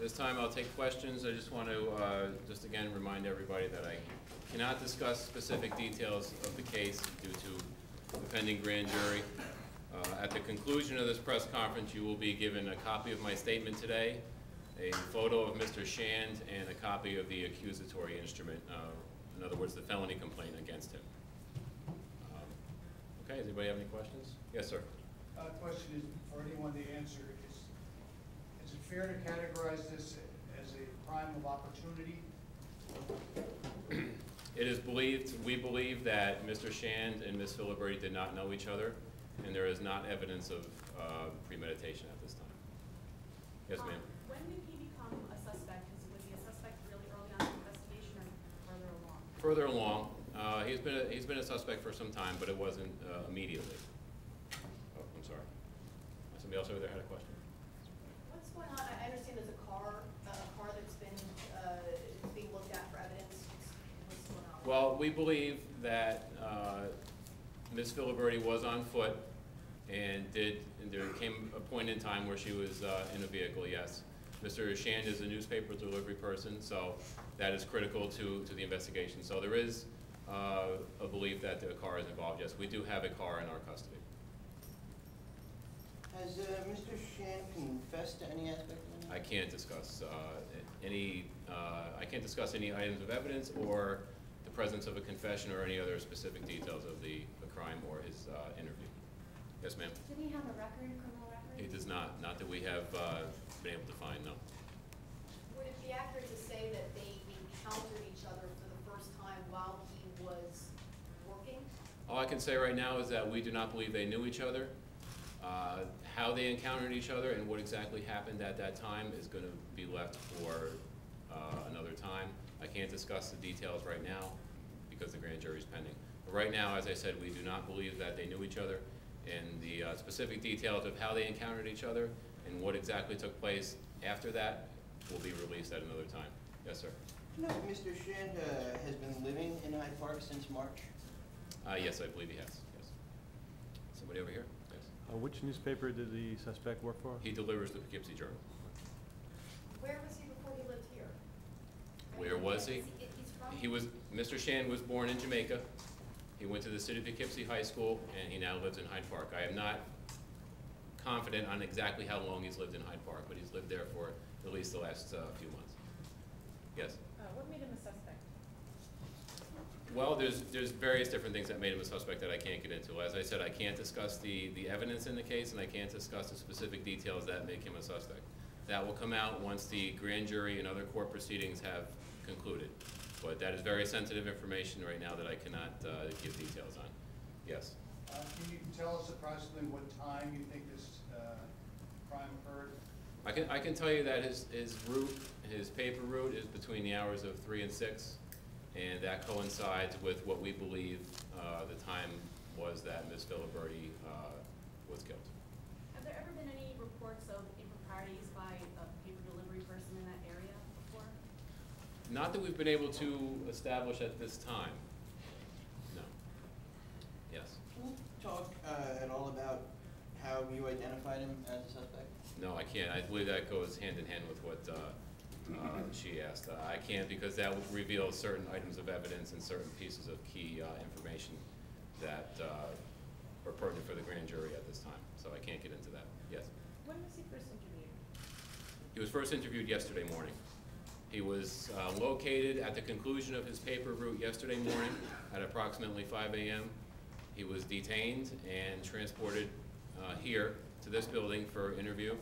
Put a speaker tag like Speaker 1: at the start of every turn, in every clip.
Speaker 1: this time I'll take questions. I just want to just again remind everybody that I cannot discuss specific details of the case due to the pending grand jury. At the conclusion of this press conference, you will be given a copy of my statement today, a photo of Mr. Shand, and a copy of the accusatory instrument, in other words, the felony complaint against him. Okay, does anybody have any questions? Yes, sir.
Speaker 2: Question is for anyone to answer. Is it fair to categorize this as a crime of opportunity?
Speaker 1: It is believed, we believe that Mr. Shand and Ms. Filiberti did not know each other, and there is not evidence of premeditation at this time. Yes, ma'am.
Speaker 3: When did he become a suspect? Was he a suspect really early on in the investigation or further along?
Speaker 1: Further along. He's been a suspect for some time, but it wasn't immediately. Oh, I'm sorry. Somebody else over there had a question?
Speaker 3: What's going on? I understand there's a car that's been being looked at for evidence. What's going on?
Speaker 1: Well, we believe that Ms. Filiberti was on foot, and there came a point in time where she was in a vehicle, yes. Mr. Shand is a newspaper delivery person, so that is critical to the investigation. So there is a belief that the car is involved, yes. We do have a car in our custody.
Speaker 4: Has Mr. Shand confessed to any aspect of it?
Speaker 1: I can't discuss any items of evidence or the presence of a confession or any other specific details of the crime or his interview. Yes, ma'am?
Speaker 5: Did he have a record, a criminal record?
Speaker 1: He does not. Not that we have been able to find, no.
Speaker 3: Would it be accurate to say that they encountered each other for the first time while he was working?
Speaker 1: All I can say right now is that we do not believe they knew each other. How they encountered each other and what exactly happened at that time is going to be left for another time. I can't discuss the details right now because the grand jury is pending. But right now, as I said, we do not believe that they knew each other, and the specific details of how they encountered each other and what exactly took place after that will be released at another time. Yes, sir.
Speaker 4: No, Mr. Shand has been living in Hyde Park since March?
Speaker 1: Yes, I believe he has. Yes. Somebody over here? Yes.
Speaker 6: Which newspaper did the suspect work for?
Speaker 1: He delivers the Poughkeepsie Journal.
Speaker 3: Where was he before he lived here?
Speaker 1: Where was he?
Speaker 3: He's from?
Speaker 1: Mr. Shand was born in Jamaica. He went to the city of Poughkeepsie High School, and he now lives in Hyde Park. I am not confident on exactly how long he's lived in Hyde Park, but he's lived there for at least the last few months. Yes?
Speaker 3: What made him a suspect?
Speaker 1: Well, there's various different things that made him a suspect that I can't get into. As I said, I can't discuss the evidence in the case, and I can't discuss the specific details that make him a suspect. That will come out once the grand jury and other court proceedings have concluded. But that is very sensitive information right now that I cannot give details on. Yes?
Speaker 2: Can you tell us approximately what time you think this crime occurred?
Speaker 1: I can tell you that his paper route is between the hours of 3 and 6, and that coincides with what we believe the time was that Ms. Filiberti was killed.
Speaker 3: Have there ever been any reports of improprieties by a paper delivery person in that area before?
Speaker 1: Not that we've been able to establish at this time. No. Yes.
Speaker 4: Can you talk at all about how you identified him as a suspect?
Speaker 1: No, I can't. I believe that goes hand in hand with what she asked. I can't because that would reveal certain items of evidence and certain pieces of key information that are pertinent for the grand jury at this time. So I can't get into that. Yes?
Speaker 3: When was he first interviewed?
Speaker 1: He was first interviewed yesterday morning. He was located at the conclusion of his paper route yesterday morning at approximately 5 a.m. He was detained and transported here to this building for interview.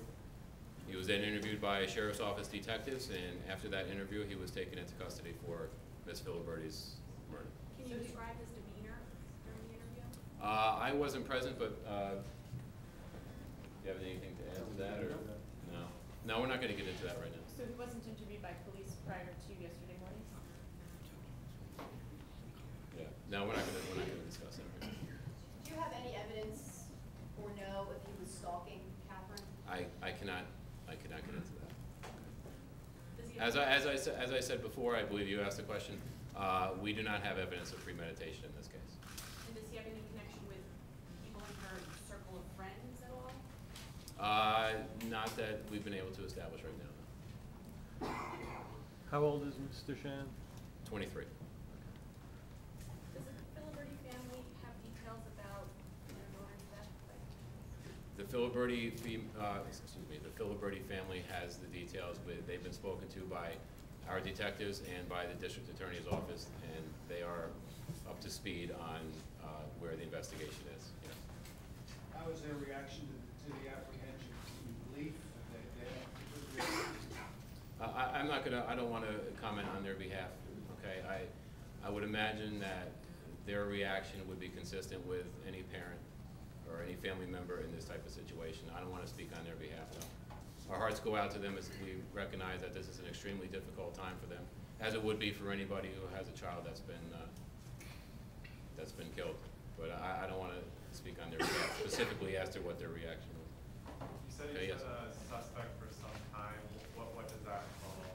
Speaker 1: He was then interviewed by sheriff's office detectives, and after that interview, he was taken into custody for Ms. Filiberti's murder.
Speaker 3: Can you describe his demeanor during the interview?
Speaker 1: I wasn't present, but do you have anything to add to that, or no? No, we're not going to get into that right now.
Speaker 3: So he wasn't interviewed by police prior to yesterday morning?
Speaker 1: Yeah. No, we're not going to discuss that right now.
Speaker 3: Do you have any evidence or know if he was stalking Kathryn?
Speaker 1: I cannot get into that.
Speaker 3: Does he
Speaker 1: As I said before, I believe you asked the question. We do not have evidence of premeditation in this case.
Speaker 3: And does he have any connection with people in her circle of friends at all?
Speaker 1: Not that we've been able to establish right now.
Speaker 6: How old is Mr. Shan?
Speaker 1: 23.
Speaker 5: Does the Filiberti family have details about their daughter's death?
Speaker 1: The Filiberti, the Filiberti family has the details. They've been spoken to by our detectives and by the district attorney's office, and they are up to speed on where the investigation is. Yes.
Speaker 2: How is their reaction to the apprehension? Relief? They
Speaker 1: I'm not gonna. I don't want to comment on their behalf. Okay. I would imagine that their reaction would be consistent with any parent or any family member in this type of situation. I don't want to speak on their behalf, though. Our hearts go out to them as we recognize that this is an extremely difficult time for them, as it would be for anybody who has a child that's been killed. But I don't want to speak on their behalf specifically as to what their reaction was.
Speaker 7: You said
Speaker 1: Okay,
Speaker 7: he's
Speaker 1: yes.
Speaker 7: been a suspect for some time. What does that involve?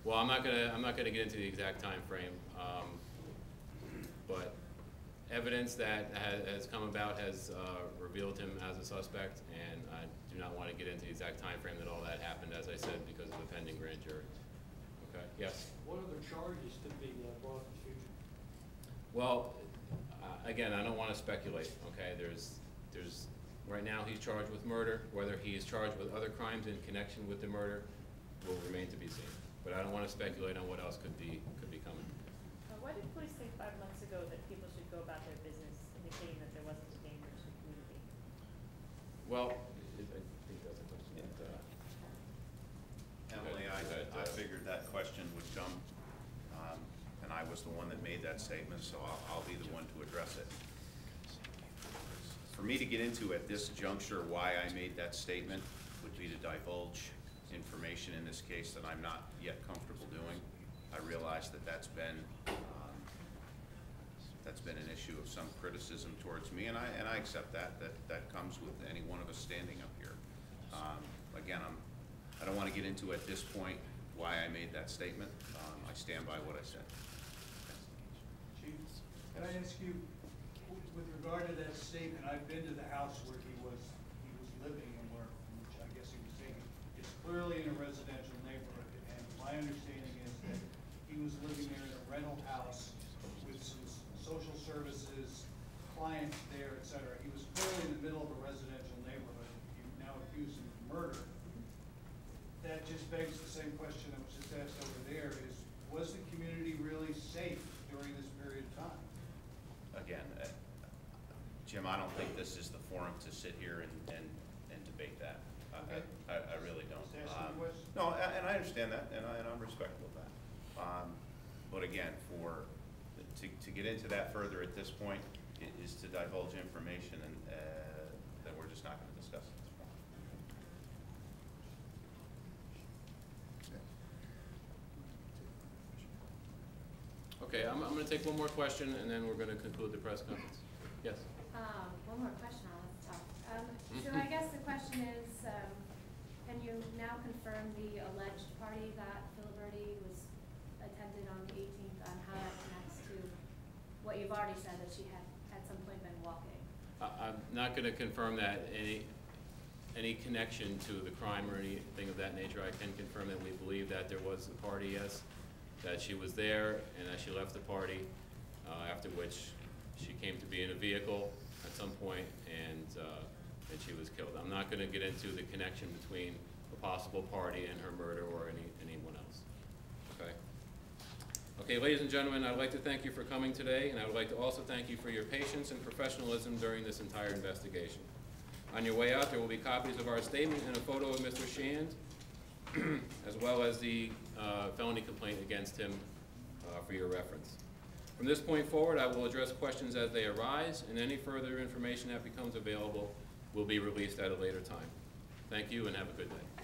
Speaker 1: Well, I'm not gonna get into the exact time frame, but evidence that has come about has revealed him as a suspect, and I do not want to get into the exact time frame that all that happened, as I said, because of the pending grand jury. Okay. Yes.
Speaker 8: What other charges could be brought in the future?
Speaker 1: Well, again, I don't want to speculate. Okay. Right now he's charged with murder. Whether he is charged with other crimes in connection with the murder will remain to be seen. But I don't want to speculate on what else could be coming.
Speaker 5: Why did police think 5 months ago that people should go about their business, indicating that there wasn't a danger to the community?
Speaker 1: Well, I think that's a question that,
Speaker 9: Emily, I figured that question would come, and I was the one that made that statement, so I'll be the one to address it. For me to get into at this juncture why I made that statement would be to divulge information in this case that I'm not yet comfortable doing. I realize that that's been an issue of some criticism towards me, and I accept that comes with any one of us standing up here. Again, I don't want to get into at this point why I made that statement. I stand by what I said.
Speaker 2: Chief, can I ask you, with regard to that statement, I've been to the house where he was living and which I guess he was taking. It's clearly in a residential neighborhood, and my understanding is that he was living there in a rental house with some social services, clients there, et cetera. He was clearly in the middle of a residential neighborhood. You now accuse him of murder. That just begs the same question that was just asked over there, is was the community really safe during this period of time?
Speaker 9: Again, Jim, I don't think this is the forum to sit here and debate that.
Speaker 2: Okay.
Speaker 9: I really don't.
Speaker 2: Just asking you questions.
Speaker 9: No, and I understand that, and I'm respectful of that. But again, to get into that further at this point is to divulge information and that we're just not going to discuss at this point.
Speaker 1: Okay, I'm going to take one more question, and then we're going to conclude the press conference. Yes.
Speaker 5: One more question, that's tough. So I guess the question is, can you now confirm the alleged party that Filiberti was attended on the 18th, on how that connects to what you've already said, that she had at some point been walking?
Speaker 1: I'm not going to confirm that any connection to the crime or anything of that nature. I can confirm that we believe that there was a party, yes, that she was there, and that she left the party, after which she came to be in a vehicle at some point, and she was killed. I'm not going to get into the connection between a possible party and her murder or anyone else. Okay. Okay, ladies and gentlemen, I'd like to thank you for coming today, and I would like to also thank you for your patience and professionalism during this entire investigation. On your way out, there will be copies of our statement and a photo of Mr. Shand, as well as the felony complaint against him for your reference. From this point forward, I will address questions as they arise, and any further information that becomes available will be released at a later time. Thank you, and have a good day.